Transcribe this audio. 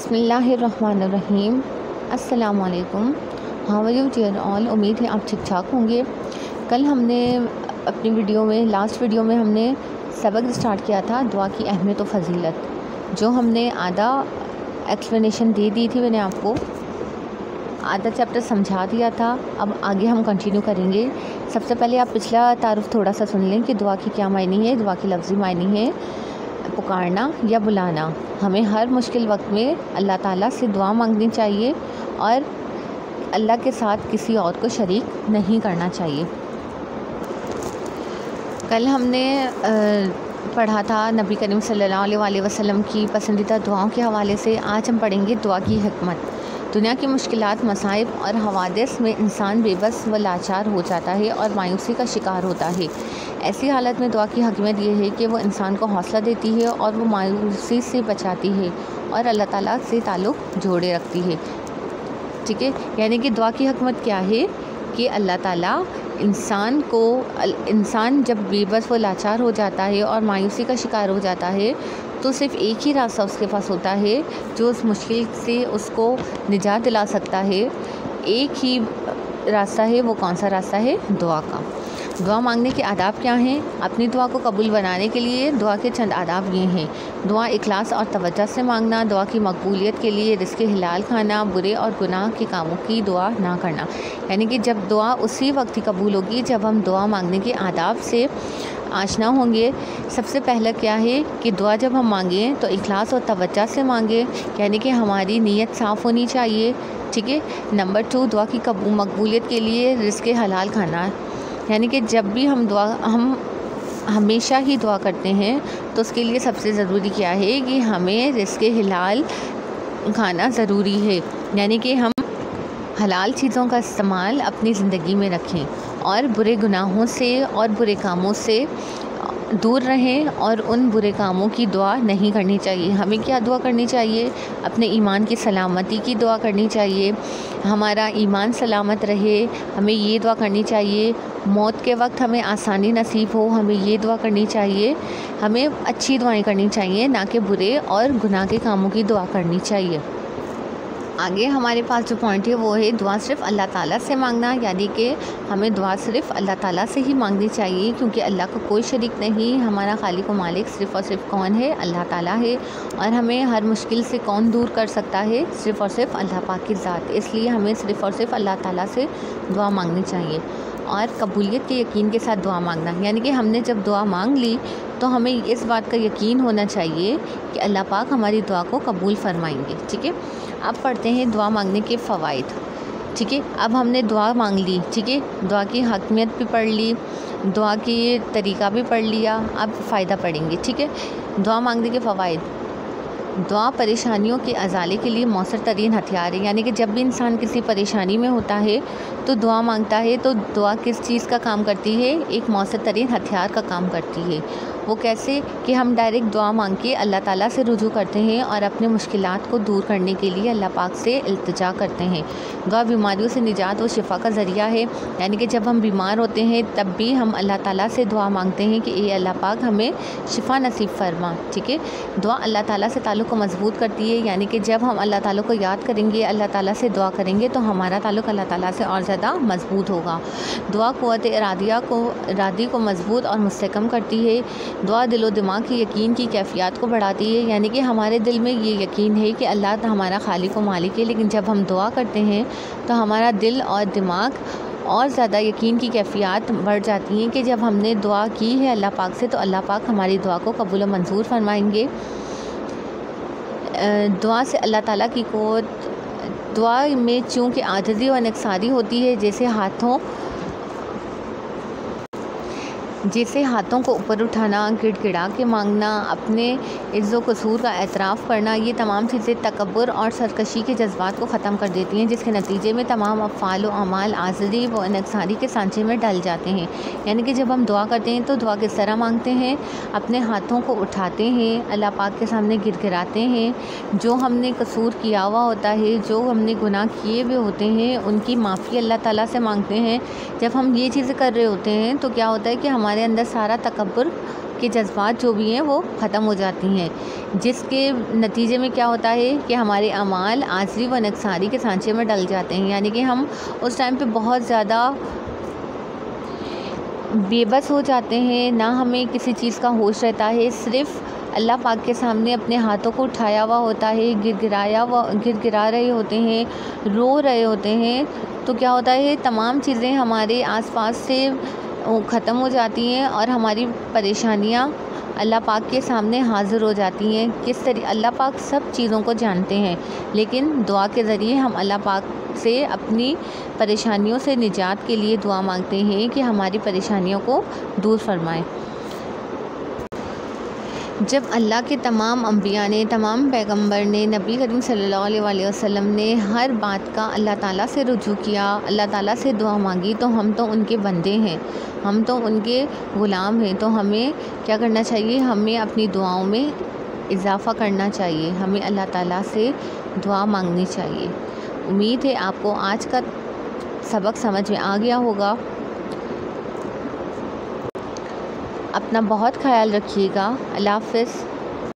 बिस्मिल्लाहिर्रहमानिर्रहीम। अस्सलाम वालेकुम। How are you dear all. उम्मीद है आप ठीक ठाक होंगे। कल हमने अपनी लास्ट वीडियो में हमने सबक स्टार्ट किया था दुआ की अहमियत और फ़जीलत, जो हमने आधा एक्सप्लेनेशन दे दी थी। मैंने आपको आधा चैप्टर समझा दिया था। अब आगे हम कंटिन्यू करेंगे। सबसे पहले आप पिछला तारुफ थोड़ा सा सुन लें कि दुआ की क्या मायनी है। दुआ की लफ्ज़ी मायनी है पुकारना या बुलाना। हमें हर मुश्किल वक्त में अल्लाह ताला से दुआ मांगनी चाहिए और अल्लाह के साथ किसी और को शरीक नहीं करना चाहिए। कल हमने पढ़ा था नबी करीम सल्लल्लाहु अलैहि वसल्लम की पसंदीदा दुआओं के हवाले से। आज हम पढ़ेंगे दुआ की हिकमत। दुनिया की मुश्किलात, मसाइब और हवादिस में इंसान बेबस व लाचार हो जाता है और मायूसी का शिकार होता है। ऐसी हालत में दुआ की हकीमत यह है कि वो इंसान को हौसला देती है और वो मायूसी से बचाती है और अल्लाह ताला से ताल्लुक़ जोड़े रखती है। ठीक है, यानी कि दुआ की हकीमत क्या है कि अल्लाह ताला इंसान जब बेबस व लाचार हो जाता है और मायूसी का शिकार हो जाता है तो सिर्फ़ एक ही रास्ता उसके पास होता है जो उस मुश्किल से उसको निजात दिला सकता है। एक ही रास्ता है, वो कौन सा रास्ता है? दुआ का। दुआ मांगने के आदाब क्या हैं? अपनी दुआ को कबूल बनाने के लिए दुआ के चंद आदाब ये हैं। दुआ इखलास और तवज्जो से मांगना, दुआ की मकबूलियत के लिए रिज़्क़ हलाल खाना, बुरे और गुनाह के कामों की दुआ ना करना। यानी कि जब दुआ उसी वक्त ही कबूल होगी जब हम दुआ मांगने के आदाब से आशना होंगे। सबसे पहला क्या है कि दुआ जब हम मांगें तो इखलास और तवज्जो से मांगें, यानी कि हमारी नीयत साफ़ होनी चाहिए। ठीक है। नंबर 2, दुआ की मकबूलियत के लिए रिज़्क़ हलाल खाना, यानी कि जब भी हम हमेशा ही दुआ करते हैं तो उसके लिए सबसे ज़रूरी क्या है कि हमें रिज़्क़ हलाल खाना ज़रूरी है, यानी कि हम हलाल चीज़ों का इस्तेमाल अपनी ज़िंदगी में रखें और बुरे गुनाहों से और बुरे कामों से दूर रहें और उन बुरे कामों की दुआ नहीं करनी चाहिए। हमें क्या दुआ करनी चाहिए? अपने ईमान की सलामती की दुआ करनी चाहिए, हमारा ईमान सलामत रहे, हमें ये दुआ करनी चाहिए। मौत के वक्त हमें आसानी नसीब हो, हमें ये दुआ करनी चाहिए। हमें अच्छी दुआएं करनी चाहिए, ना कि बुरे और गुनाह के कामों की दुआ करनी चाहिए। आगे हमारे पास जो पॉइंट है वो है दुआ सिर्फ़ अल्लाह ताला से मांगना, यानी कि हमें दुआ सिर्फ़ अल्लाह ताला से ही मांगनी चाहिए, क्योंकि अल्लाह का कोई शरीक नहीं। हमारा खालिक व मालिक सिर्फ़ और सिर्फ कौन है? अल्लाह ताला है। और हमें हर मुश्किल से कौन दूर कर सकता है? सिर्फ़ और सिर्फ अल्लाह पाक की ज़ात। इसलिए हमें सिर्फ़ और सिर्फ अल्लाह ताला से दुआ मांगनी चाहिए और कबूलियत के यकीन के साथ दुआ मांगना, यानी कि हमने जब दुआ मांग ली तो हमें इस बात का यकीन होना चाहिए कि अल्लाह पाक हमारी दुआ को कबूल फरमाएंगे। ठीक है। अब पढ़ते हैं दुआ मांगने के फ़वाइद। ठीक है। अब हमने दुआ मांग ली, ठीक है, दुआ की हकीमत भी पढ़ ली, दुआ की तरीका भी पढ़ लिया। अब फ़ायदा पढ़ेंगे। ठीक है। दुआ मांगने के फ़वाइद। दुआ परेशानियों के अजाले के लिए मौसर तरीन हथियार है, यानी कि जब भी इंसान किसी परेशानी में होता है तो दुआ मांगता है तो दुआ किस चीज़ का काम करती है? एक मौसर तरीन हथियार का काम करती है। वो कैसे कि हम डायरेक्ट दुआ मांग के अल्लाह ताला से रुजू करते हैं और अपने मुश्किलात को दूर करने के लिए अल्लाह पाक से इल्तिजा करते हैं। दुआ बीमारियों से निजात और शिफा का ज़रिया है, यानी कि जब हम बीमार होते हैं तब भी हम अल्लाह ताला से दुआ मांगते हैं कि ए अल्लाह पाक हमें शिफा नसीब फरमा। ठीक है। दुआ अल्लाह ताला से ताल्लुक़ को मजबूत करती है, यानी कि जब हम अल्लाह ताला को याद करेंगे, अल्लाह ताला से दुआ करेंगे तो हमारा ताल्लुक़ अल्लाह ताला से और ज़्यादा मजबूत होगा। दुआ क़ुव्वत इरादी को मजबूत और मुस्तहकम करती है। दुआ दिलो दिमाग की यकीन की कैफियत को बढ़ाती है, यानी कि हमारे दिल में ये यकीन है कि अल्लाह हमारा खालिक व मालिक है, लेकिन जब हम दुआ करते हैं तो हमारा दिल और दिमाग और ज़्यादा यकीन की कैफियत बढ़ जाती हैं कि जब हमने दुआ की है अल्लाह पाक से तो अल्लाह पाक हमारी दुआ को कबूल व मंजूर फरमाएंगे। दुआ से अल्लाह ताला की क़ुव्वत। दुआ में चूँकि आजिज़ी व निकसारी होती है, जैसे हाथों को ऊपर उठाना, गिड़गिड़ा के मांगना, अपने इज़्ज़ो कसूर का एतराफ़ करना, ये तमाम चीज़ें तकब्बुर और सरकशी के जज्बात को ख़त्म कर देती हैं, जिसके नतीजे में तमाम अफ़आल व अमाल आजिज़ी व निकसारी के सांचे में डल जाते हैं। यानी कि जब हम दुआ करते हैं तो दुआ किस तरह मांगते हैं? अपने हाथों को उठाते हैं, अल्लाह पाक के सामने गिड़गिड़ाते हैं, जो हमने कसूर किया हुआ होता है, जो हमने गुनाह किए हुए होते हैं, उनकी माफ़ी अल्लाह ताला से मांगते हैं। जब हम ये चीज़ें कर रहे होते हैं तो क्या होता है कि हमारे अंदर सारा तकब्बुर के जज्बात जो भी हैं वो ख़त्म हो जाती हैं, जिसके नतीजे में क्या होता है कि हमारे अमाल आजरी व नक्सारी के सांचे में डल जाते हैं। यानी कि हम उस टाइम पे बहुत ज़्यादा बेबस हो जाते हैं, ना हमें किसी चीज़ का होश रहता है, सिर्फ़ अल्लाह पाक के सामने अपने हाथों को उठाया हुआ होता है, गिड़गिड़ा रहे होते हैं, रो रहे होते हैं। तो क्या होता है, तमाम चीज़ें हमारे आसपास से ख़त्म हो जाती हैं और हमारी परेशानियाँ अल्लाह पाक के सामने हाज़िर हो जाती हैं। किस तरह अल्लाह पाक सब चीज़ों को जानते हैं, लेकिन दुआ के ज़रिए हम अल्लाह पाक से अपनी परेशानियों से निजात के लिए दुआ मांगते हैं कि हमारी परेशानियों को दूर फरमाएं। जब अल्लाह के तमाम अंबिया ने, तमाम पैगंबर ने, नबी करीम सल्लल्लाहु अलैहि वसल्लम ने हर बात का अल्लाह ताला से रुजू किया, अल्लाह ताला से दुआ मांगी, तो हम तो उनके बंदे हैं, हम तो उनके ग़ुलाम हैं। तो हमें क्या करना चाहिए, हमें अपनी दुआओं में इजाफ़ा करना चाहिए, हमें अल्लाह ताला से दुआ मांगनी चाहिए। उम्मीद है आपको आज का सबक समझ में आ गया होगा। अपना बहुत ख्याल रखिएगा। अल्लाह हाफ़िज़।